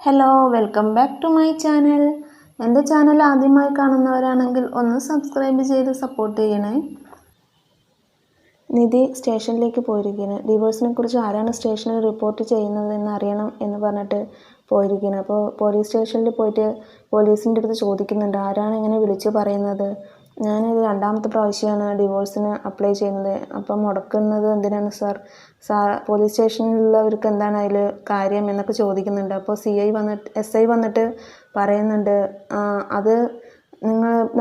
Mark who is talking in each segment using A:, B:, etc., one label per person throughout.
A: Hello, welcome back to my channel. എൻ്റെ channel ആദ്യമായി കാണുന്നവരാണെങ്കിൽ ഒന്ന് സബ്സ്ക്രൈബ് ചെയ്ത് സപ്പോർട്ട് ചെയ്യണേ. നിധി സ്റ്റേഷനിലേക്ക് പോയിരിക്കുകയാണ്. ഡിവോഴ്സിനെ കുറിച്ച് ആരാണ് സ്റ്റേഷനിൽ റിപ്പോർട്ട് ചെയ്യുന്നത് എന്ന് അറിയണം എന്ന് പറഞ്ഞിട്ട് പോയിരിക്കുകയാണ്. അപ്പോൾ പോലീസ് സ്റ്റേഷനിൽ പോയിട്ട് പോലീസിൻ്റെ അടുത്ത് ചോദിക്കുന്നുണ്ട്, ആരാണ് ഇങ്ങനെ വിളിച്ചു പറയുന്നത്? ഞാനൊരു രണ്ടാമത്തെ പ്രാവശ്യമാണ് ഡിവോഴ്സിന് അപ്ലൈ ചെയ്യുന്നത്. അപ്പം മുടക്കുന്നത് എന്തിനാണ് സാർ? പോലീസ് സ്റ്റേഷനിലുള്ളവർക്ക് എന്താണ് അതിൽ കാര്യം എന്നൊക്കെ ചോദിക്കുന്നുണ്ട്. അപ്പോൾ എസ് ഐ വന്നിട്ട് പറയുന്നുണ്ട്, അത്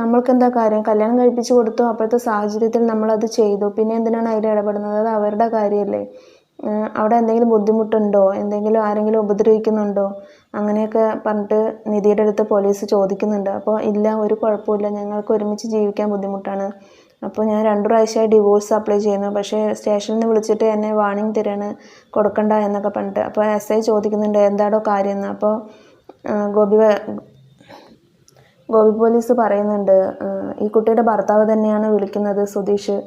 A: നമ്മൾക്ക് എന്താ കാര്യം? കല്യാണം കഴിപ്പിച്ച് കൊടുത്തു, അപ്പോഴത്തെ സാഹചര്യത്തിൽ നമ്മളത് ചെയ്തു, പിന്നെ എന്തിനാണ് അതിൽ ഇടപെടുന്നത്? അത് അവരുടെ കാര്യമല്ലേ. അവിടെ എന്തെങ്കിലും ബുദ്ധിമുട്ടുണ്ടോ? ആരെങ്കിലും ഉപദ്രവിക്കുന്നുണ്ടോ? അങ്ങനെയൊക്കെ പറഞ്ഞിട്ട് നിധിയുടെ അടുത്ത് പോലീസ് ചോദിക്കുന്നുണ്ട്. അപ്പോൾ ഇല്ല, ഒരു കുഴപ്പമില്ല, ഞങ്ങൾക്ക് ഒരുമിച്ച് ജീവിക്കാൻ ബുദ്ധിമുട്ടാണ്. അപ്പോൾ ഞാൻ 2 പ്രാവശ്യമായി ഡിവോഴ്സ് അപ്ലൈ ചെയ്യുന്നു, പക്ഷേ സ്റ്റേഷനിൽ നിന്ന് വിളിച്ചിട്ട് എന്നെ വാർണിംഗ് തരാണ്, കൊടുക്കണ്ട എന്നൊക്കെ പറഞ്ഞിട്ട്. അപ്പോൾ എസ് ഐ ചോദിക്കുന്നുണ്ട്, എന്താണോ കാര്യം എന്ന്. അപ്പോൾ ഗോപി പോലീസ് പറയുന്നുണ്ട്, ഈ കുട്ടിയുടെ ഭർത്താവ് തന്നെയാണ് വിളിക്കുന്നത്, സുധീഷ്.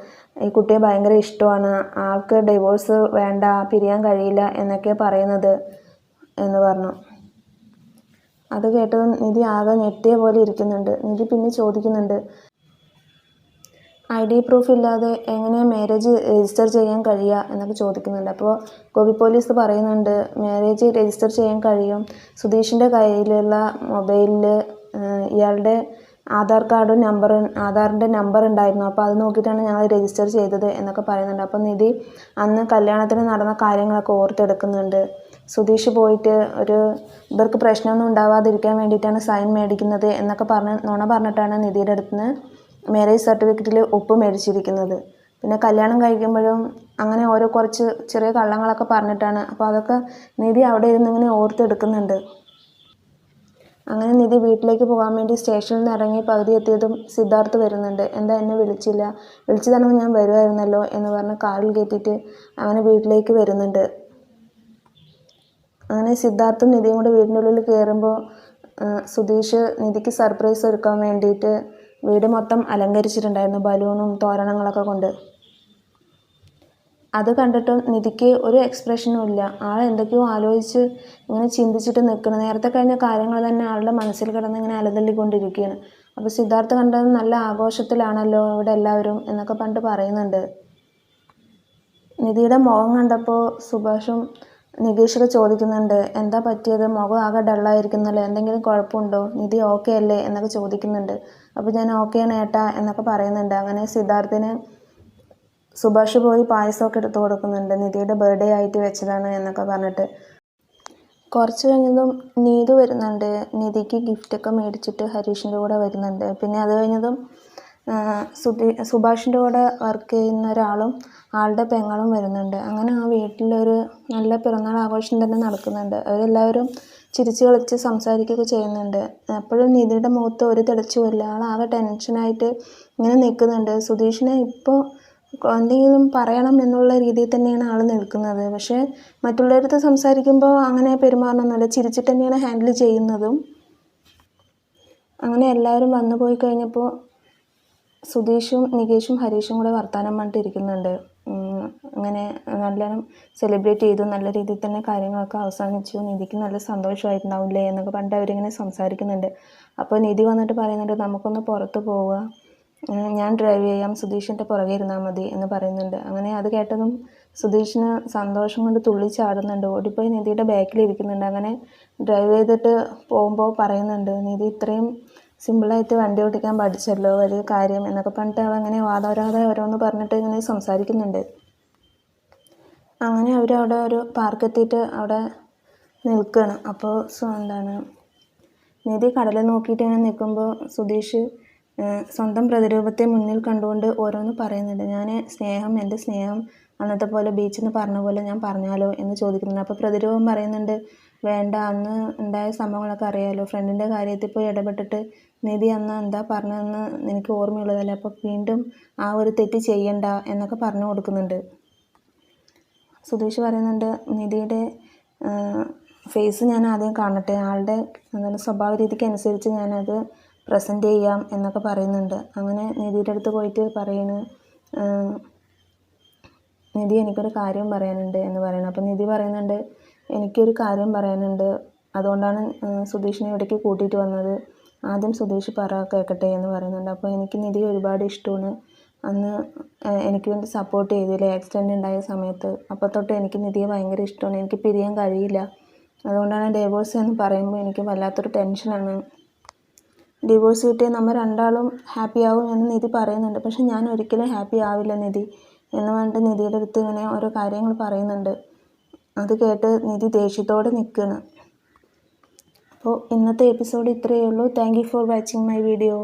A: ഈ കുട്ടിയെ ഭയങ്കര ഇഷ്ടമാണ്, ആൾക്ക് ഡിവോഴ്സ് വേണ്ട, പിരിയാൻ കഴിയില്ല എന്നൊക്കെ പറയുന്നത് എന്ന് പറഞ്ഞു. അത് കേട്ടതും നിധി ആകെ ഞെട്ടിയ പോലെ ഇരിക്കുന്നുണ്ട്. നിധി പിന്നെ ചോദിക്കുന്നുണ്ട്, ID പ്രൂഫ് ഇല്ലാതെ എങ്ങനെയാണ് മാരേജ് രജിസ്റ്റർ ചെയ്യാൻ കഴിയുക എന്നൊക്കെ ചോദിക്കുന്നുണ്ട്. അപ്പോൾ ഗോപി പോലീസ് പറയുന്നുണ്ട്, മാരേജ് രജിസ്റ്റർ ചെയ്യാൻ കഴിയും. സുധീഷിൻ്റെ കയ്യിലുള്ള മൊബൈലിൽ ഇയാളുടെ ആധാറിൻ്റെ നമ്പർ ഉണ്ടായിരുന്നു, അപ്പോൾ അത് നോക്കിയിട്ടാണ് ഞങ്ങൾ രജിസ്റ്റർ ചെയ്തത് എന്നൊക്കെ പറയുന്നുണ്ട്. അപ്പോൾ നിധി അന്ന് കല്യാണത്തിന് നടന്ന കാര്യങ്ങളൊക്കെ ഓർത്തെടുക്കുന്നുണ്ട്. സുധീഷ് പോയിട്ട് ഇവർക്ക് പ്രശ്നമൊന്നും ഉണ്ടാവാതിരിക്കാൻ വേണ്ടിയിട്ടാണ് സൈൻ മേടിക്കുന്നത് എന്നൊക്കെ നുണ പറഞ്ഞിട്ടാണ് നിധിയുടെ അടുത്ത് നിന്ന് മാരേജ് സർട്ടിഫിക്കറ്റിൽ ഒപ്പ് മേടിച്ചിരിക്കുന്നത്. പിന്നെ കല്യാണം കഴിക്കുമ്പോഴും അങ്ങനെ കുറച്ച് ചെറിയ കള്ളങ്ങളൊക്കെ പറഞ്ഞിട്ടാണ്. അപ്പോൾ അതൊക്കെ നിധി അവിടെ ഇരുന്ന് ഇങ്ങനെ ഓർത്തെടുക്കുന്നുണ്ട്. അങ്ങനെ നിധി വീട്ടിലേക്ക് പോകാൻ വേണ്ടി സ്റ്റേഷനിൽ നിന്ന് ഇറങ്ങി പകുതി എത്തിയതും സിദ്ധാർത്ഥ് വരുന്നുണ്ട്. എന്താ എന്നെ വിളിച്ചില്ല? വിളിച്ചു തന്നെ ഞാൻ വരുമായിരുന്നല്ലോ എന്ന് പറഞ്ഞ് കാറിൽ കയറ്റിയിട്ട് അങ്ങനെ വീട്ടിലേക്ക് വരുന്നുണ്ട്. അങ്ങനെ സിദ്ധാർത്ഥും നിധിയും കൂടെ വീടിൻ്റെ ഉള്ളിൽ കയറുമ്പോൾ സുധീഷ് നിധിക്ക് സർപ്രൈസ് ഒരുക്കാൻ വേണ്ടിയിട്ട് വീട് മൊത്തം അലങ്കരിച്ചിട്ടുണ്ടായിരുന്നു, ബലൂണും തോരണങ്ങളൊക്കെ കൊണ്ട്. അത് കണ്ടിട്ടും നിധിക്ക് ഒരു എക്സ്പ്രഷനും ഇല്ല. ആൾ എന്തൊക്കെയോ ആലോചിച്ച് ഇങ്ങനെ ചിന്തിച്ചിട്ട് നിൽക്കണം. നേരത്തെ കഴിഞ്ഞ കാര്യങ്ങൾ തന്നെ ആളുടെ മനസ്സിൽ കിടന്ന് ഇങ്ങനെ അലതല്ലിക്കൊണ്ടിരിക്കുകയാണ്. അപ്പോൾ സിദ്ധാർത്ഥ് കണ്ടത് നല്ല ആഘോഷത്തിലാണല്ലോ ഇവിടെ എല്ലാവരും എന്നൊക്കെ പറഞ്ഞിട്ട് പറയുന്നുണ്ട്. നിധിയുടെ മുഖം കണ്ടപ്പോൾ സുഭാഷും നികേഷൊക്കെ ചോദിക്കുന്നുണ്ട്, എന്താ പറ്റിയത്? മുഖം ആകെ ഡള്ളായിരിക്കുന്നല്ലോ, എന്തെങ്കിലും കുഴപ്പമുണ്ടോ? നിധി ഓക്കെ അല്ലേ എന്നൊക്കെ ചോദിക്കുന്നുണ്ട്. അപ്പോൾ ഞാൻ ഓക്കെയാണ് ഏട്ടാ എന്നൊക്കെ പറയുന്നുണ്ട്. അങ്ങനെ സിദ്ധാർത്ഥിന് സുഭാഷ് പോയി പായസമൊക്കെ എടുത്തു കൊടുക്കുന്നുണ്ട്, നിധിയുടെ ബർത്ത്ഡേ ആയിട്ട് വെച്ചതാണ് എന്നൊക്കെ പറഞ്ഞിട്ട്. കുറച്ച് കഴിഞ്ഞതും നീതു വരുന്നുണ്ട്. നിധിക്ക് ഗിഫ്റ്റൊക്കെ മേടിച്ചിട്ട് ഹരീഷിൻ്റെ കൂടെ വരുന്നുണ്ട്. പിന്നെ അത് കഴിഞ്ഞതും സുഭാഷിൻ്റെ കൂടെ വർക്ക് ചെയ്യുന്ന ഒരാളും ആളുടെ പെങ്ങളും വരുന്നുണ്ട്. അങ്ങനെ ആ വീട്ടിലൊരു നല്ല പിറന്നാൾ ആഘോഷം തന്നെ നടക്കുന്നുണ്ട്. അവരെല്ലാവരും ചിരിച്ച് കളിച്ച് സംസാരിക്കുകയൊക്കെ ചെയ്യുന്നുണ്ട്. എപ്പോഴും നിധിയുടെ മുഖത്ത് ഒരു തെളിച്ചുമില്ല. ആളാകെ ടെൻഷനായിട്ട് ഇങ്ങനെ നിൽക്കുന്നുണ്ട്. സുധീഷിനെ ഇപ്പോൾ എന്തെങ്കിലും പറയണം എന്നുള്ള രീതിയിൽ തന്നെയാണ് ആൾ നിൽക്കുന്നത്. പക്ഷേ മറ്റുള്ളവരടുത്ത് സംസാരിക്കുമ്പോൾ അങ്ങനെ പെരുമാറണമെന്നല്ല, ചിരിച്ചിട്ട് തന്നെയാണ് ഹാൻഡിൽ ചെയ്യുന്നതും. അങ്ങനെ എല്ലാവരും വന്നു പോയി കഴിഞ്ഞപ്പോൾ സുധീഷും നികേഷും ഹരീഷും കൂടെ വർത്തമാനം പറഞ്ഞിട്ടിരിക്കുന്നുണ്ട്. അങ്ങനെ നല്ലോണം സെലിബ്രേറ്റ് ചെയ്തു, നല്ല രീതിയിൽ തന്നെ കാര്യങ്ങളൊക്കെ അവസാനിച്ചു, നിധിക്ക് നല്ല സന്തോഷമായിട്ടുണ്ടാവില്ലേ എന്നൊക്കെ പറഞ്ഞിട്ട് അവരിങ്ങനെ സംസാരിക്കുന്നുണ്ട്. അപ്പോൾ നിധി വന്നിട്ട് പറയുന്നുണ്ട്, നമുക്കൊന്ന് പുറത്ത് പോവുക, ഞാൻ ഡ്രൈവ് ചെയ്യാം, സുധീഷിൻ്റെ പുറകെ ഇരുന്നാൽ മതി എന്ന് പറയുന്നുണ്ട്. അങ്ങനെ അത് കേട്ടതും സുധീഷിന് സന്തോഷം കൊണ്ട് തുള്ളിച്ചാടുന്നുണ്ട്. ഓടിപ്പോയി നിധിയുടെ ബാക്കിലിരിക്കുന്നുണ്ട്. അങ്ങനെ ഡ്രൈവ് ചെയ്തിട്ട് പോകുമ്പോൾ പറയുന്നുണ്ട്, നിധി ഇത്രയും സിമ്പിളായിട്ട് വണ്ടി ഓടിക്കാൻ പഠിച്ചല്ലോ, വലിയ കാര്യം എന്നൊക്കെ പറഞ്ഞിട്ട് അവങ്ങനെ വാദോരാതെ ഓരോന്ന് പറഞ്ഞിട്ട് ഇങ്ങനെ സംസാരിക്കുന്നുണ്ട്. അങ്ങനെ അവരവിടെ ഒരു പാർക്കെത്തിയിട്ട് അവിടെ നിൽക്കുകയാണ്. അപ്പോൾ നിധി കടലിൽ നോക്കിയിട്ട് ഇങ്ങനെ നിൽക്കുമ്പോൾ സുധീഷ് സ്വന്തം പ്രതിരൂപത്തെ മുന്നിൽ കണ്ടുകൊണ്ട് ഓരോന്ന് പറയുന്നുണ്ട്. എൻ്റെ സ്നേഹം അന്നത്തെ പോലെ ബീച്ചിൽ നിന്ന് പറഞ്ഞ പോലെ ഞാൻ പറഞ്ഞാലോ എന്ന് ചോദിക്കുന്നുണ്ട്. അപ്പോൾ പ്രതിരൂപം പറയുന്നുണ്ട്, വേണ്ട, അന്ന് ഉണ്ടായ സംഭവങ്ങളൊക്കെ അറിയാമല്ലോ, ഫ്രണ്ടിൻ്റെ കാര്യത്തിൽ പോയി ഇടപെട്ടിട്ട് നിധി അന്ന് എന്താ പറഞ്ഞതെന്ന് എനിക്ക് ഓർമ്മയുള്ളതല്ലേ, അപ്പോൾ വീണ്ടും ആ ഒരു തെറ്റ് ചെയ്യണ്ട എന്നൊക്കെ പറഞ്ഞു കൊടുക്കുന്നുണ്ട്. സുധീഷ് പറയുന്നുണ്ട്, നിധിയുടെ ഫേസ് ഞാൻ ആദ്യം കാണട്ടെ, ആളുടെ സ്വഭാവ രീതിക്ക് അനുസരിച്ച് ഞാനത് പ്രസൻറ്റ് ചെയ്യാം എന്നൊക്കെ പറയുന്നുണ്ട്. അങ്ങനെ നിധിയുടെ അടുത്ത് പോയിട്ട് പറയുന്നു, നിധി എനിക്കൊരു കാര്യം പറയാനുണ്ട് എന്ന് പറയുന്നു. അപ്പോൾ നിധി പറയുന്നുണ്ട്, എനിക്കൊരു കാര്യം പറയാനുണ്ട്, അതുകൊണ്ടാണ് സുധീഷിനെ ഇവിടേക്ക് കൂട്ടിയിട്ട് വന്നത്. ആദ്യം സുധീഷ് കേൾക്കട്ടെ എന്ന് പറയുന്നുണ്ട്. അപ്പോൾ എനിക്ക് നിധി ഒരുപാട് ഇഷ്ടമാണ്. അന്ന് എനിക്ക് വേണ്ടി സപ്പോർട്ട് ചെയ്തില്ലേ ആക്സിഡൻ്റ് ഉണ്ടായ സമയത്ത്. അപ്പോൾ തൊട്ട് എനിക്ക് നിധിയെ ഭയങ്കര ഇഷ്ടമാണ്. എനിക്ക് പിരിയാൻ കഴിയില്ല. അതുകൊണ്ടാണ് ഡിവോഴ്സ് എന്ന് പറയുമ്പോൾ എനിക്ക് വല്ലാത്തൊരു ടെൻഷനാണ്. ഡിവോഴ്സ് കിട്ടിയാൽ നമ്മൾ രണ്ടാളും ഹാപ്പി ആവും എന്ന് നിധി പറയുന്നുണ്ട്. പക്ഷെ ഞാൻ ഒരിക്കലും ഹാപ്പി ആവില്ല നിധി എന്ന് പറഞ്ഞിട്ട് നിധിയുടെ അടുത്ത് ഇങ്ങനെ ഓരോ കാര്യങ്ങൾ പറയുന്നുണ്ട്. അത് കേട്ട് നിധി ദേഷ്യത്തോടെ നിൽക്കുകയാണ്. അപ്പോൾ ഇന്നത്തെ എപ്പിസോഡ് ഇത്രയേ ഉള്ളൂ. Thank you for watching my video.